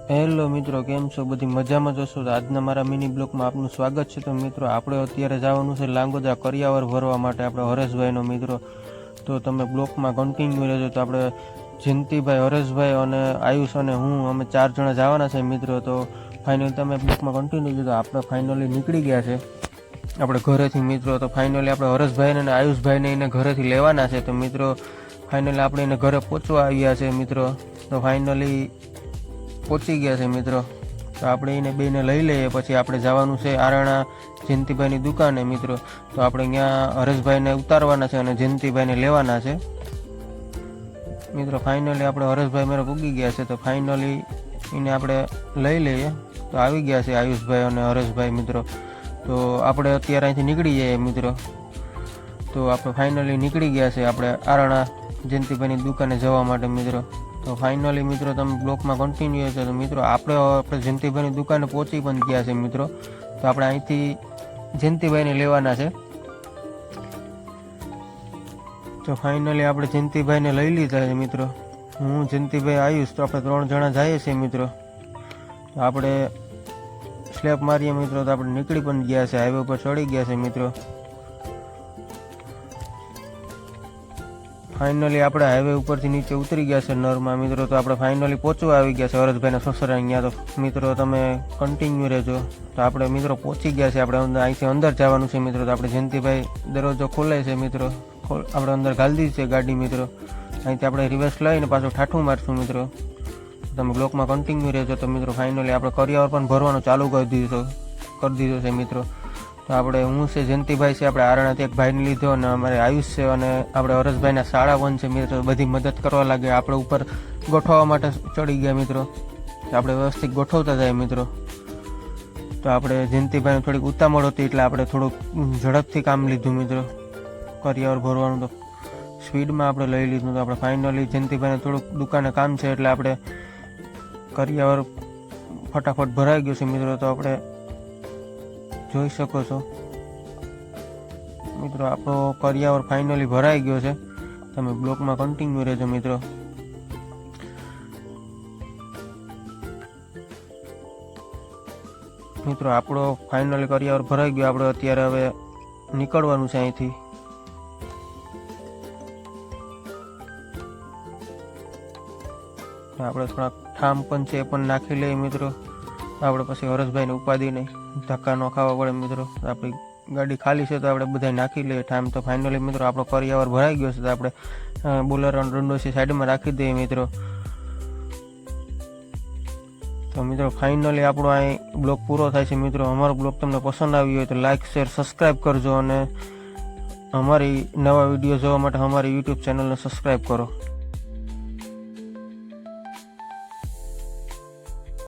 Hello મિત્રો, કેમ છો? બધી મજામાં જશો? તો આજના મારા મિની બ્લોગમાં આપનું સ્વાગત છે. તો મિત્રો, આપણે અત્યારે જવાનું છે લાંગોદા કરિયાવર ભરવા માટે આપણે હરેશભાઈનો મિત્રો. તો તમે બ્લોગમાં કન્ટિન્યુ રહેજો. તો આપણે જયંતિભાઈ, હરેશભાઈ અને આયુષ અને હું અમે 4 જણા જવાના છે મિત્રો. તો ફાઇનલી તમે બ્લોગમાં કન્ટિન્યુ જો. તો આપણે ફાઇનલી નીકળી ગયા છે આપણે ઘરેથી મિત્રો. તો ફાઇનલી આપણે હરેશભાઈને અને આયુષભાઈને એને ઘરેથી લેવાના છે. તો મિત્રો ફાઇનલી આપણે એને ઘરે પહોંચવા આવ્યા છે મિત્રો. તો ફાઇનલી પહોંચી ગયા છે મિત્રો. તો આપણે એને બેને લઈ લઈએ, પછી આપણે જવાનું છે આરણા જયંતિભાઈની દુકાને મિત્રો. તો આપણે ત્યાં હરેશભાઈને ઉતારવાના છે અને જયંતિભાઈને લેવાના છે મિત્રો. ફાઇનલી આપણે હરેશભાઈ મેરે પૂગી ગયા છે. તો ફાઇનલી એને આપણે લઈ લઈએ. તો આવી ગયા છે આયુષભાઈ અને હરેશભાઈ મિત્રો. તો આપણે અત્યારે અહીંથી નીકળી જઈએ મિત્રો. તો આપણે ફાઇનલી નીકળી ગયા છે આપણે આરણા જયંતિભાઈની દુકાને જવા માટે મિત્રો. તો ફાઇનલી મિત્રો તમે બ્લોકમાં કન્ટિન્યુ છે. તો મિત્રો આપણે જયંતિભાઈની દુકાને પહોંચી પણ ગયા છે મિત્રો. તો આપણે અહીંથી જયંતિભાઈને લેવાના છે. તો ફાઇનલી આપણે જયંતિભાઈને લઈ લીધા છે મિત્રો. હું જયંતિભાઈ આવીશ. તો આપણે 3 જણા જઈએ છીએ મિત્રો. તો આપણે સ્લેપ મારીએ મિત્રો. તો આપણે નીકળી પણ ગયા છે, હાઈવે ઉપર ચડી ગયા છે મિત્રો. ફાઇનલી આપણે હાઈવે ઉપરથી નીચે ઉતરી ગયા છે નરમાં મિત્રો. તો આપણે ફાઇનલી પહોંચવા આવી ગયા છે હરેશભાઈના સસરા અહીંયા. તો મિત્રો તમે કન્ટિન્યુ રહેજો. તો આપણે મિત્રો પહોંચી ગયા છે. આપણે અહીંથી અંદર જવાનું છે મિત્રો. તો આપણે જયંતિભાઈ દરવાજો ખોલે છે મિત્રો. આપણે અંદર ગાલી દીધી છે ગાડી મિત્રો. અહીંથી આપણે રિવર્સ લઈને પાછું ઠાઠું મારશું મિત્રો. તમે બ્લોકમાં કન્ટિન્યુ રહેજો. તો મિત્રો ફાઇનલી આપણે કરિયાવર પણ ભરવાનું ચાલુ કરી દીધો છે મિત્રો. તો આપણે હું છે જયંતિભાઈ છે, આપણે આરણાથી એક ભાઈને લીધો અને અમારે આયુષ છે અને આપણે હરેશભાઈના શાળા પણ છે મિત્રો. બધી મદદ કરવા લાગે. આપણે ઉપર ગોઠવવા માટે ચડી ગયા મિત્રો. તો આપણે વ્યવસ્થિત ગોઠવતા જાય મિત્રો. તો આપણે જયંતિભાઈને થોડીક ઉતામળ હતી એટલે આપણે થોડુંક ઝડપથી કામ લીધું મિત્રો. કરિયાવર ભરવાનું તો સ્પીડમાં આપણે લઈ લીધું. તો આપણે ફાઇનલી જયંતિભાઈને થોડુંક દુકાને કામ છે એટલે આપણે કરિયાવર ફટાફટ ભરાઈ ગયું છે મિત્રો. તો આપણે જોઈ શકો છો મિત્રો, આપણો કરિયાવર ફાઇનલી ભરાઈ ગયો છે. તમે બ્લોકમાં કન્ટિન્યુ રહેજો મિત્રો. મિત્રો આપણો ફાઇનલી કરિયાવર ભરાઈ ગયો. આપણે અત્યારે હવે નીકળવાનું છે અહીંથી. આપણે થોડા ઠામ પણ છે એ પણ નાખી લઈએ મિત્રો. આપણે પછી હરેશભાઈને ઉપાધિ નહીં, ધક્કા ન ખાવા પડે મિત્રો. આપણી ગાડી ખાલી છે તો આપણે બધા નાખી લઈએ ઠામ. તો ફાઇનલી મિત્રો આપણો કરિયાવર ભરાઈ ગયો છે. તો આપણે બોલેરો અને રંડોસી સાઈડમાં રાખી દઈએ મિત્રો. તો મિત્રો ફાઇનલી આપણો અહીં બ્લોગ પૂરો થાય છે મિત્રો. અમારો બ્લોગ તમને પસંદ આવ્યો હોય તો લાઇક, શેર, સબસ્ક્રાઈબ કરજો અને અમારી નવા વિડીયો જોવા માટે અમારી યુટ્યુબ ચેનલને સબસ્ક્રાઈબ કરો.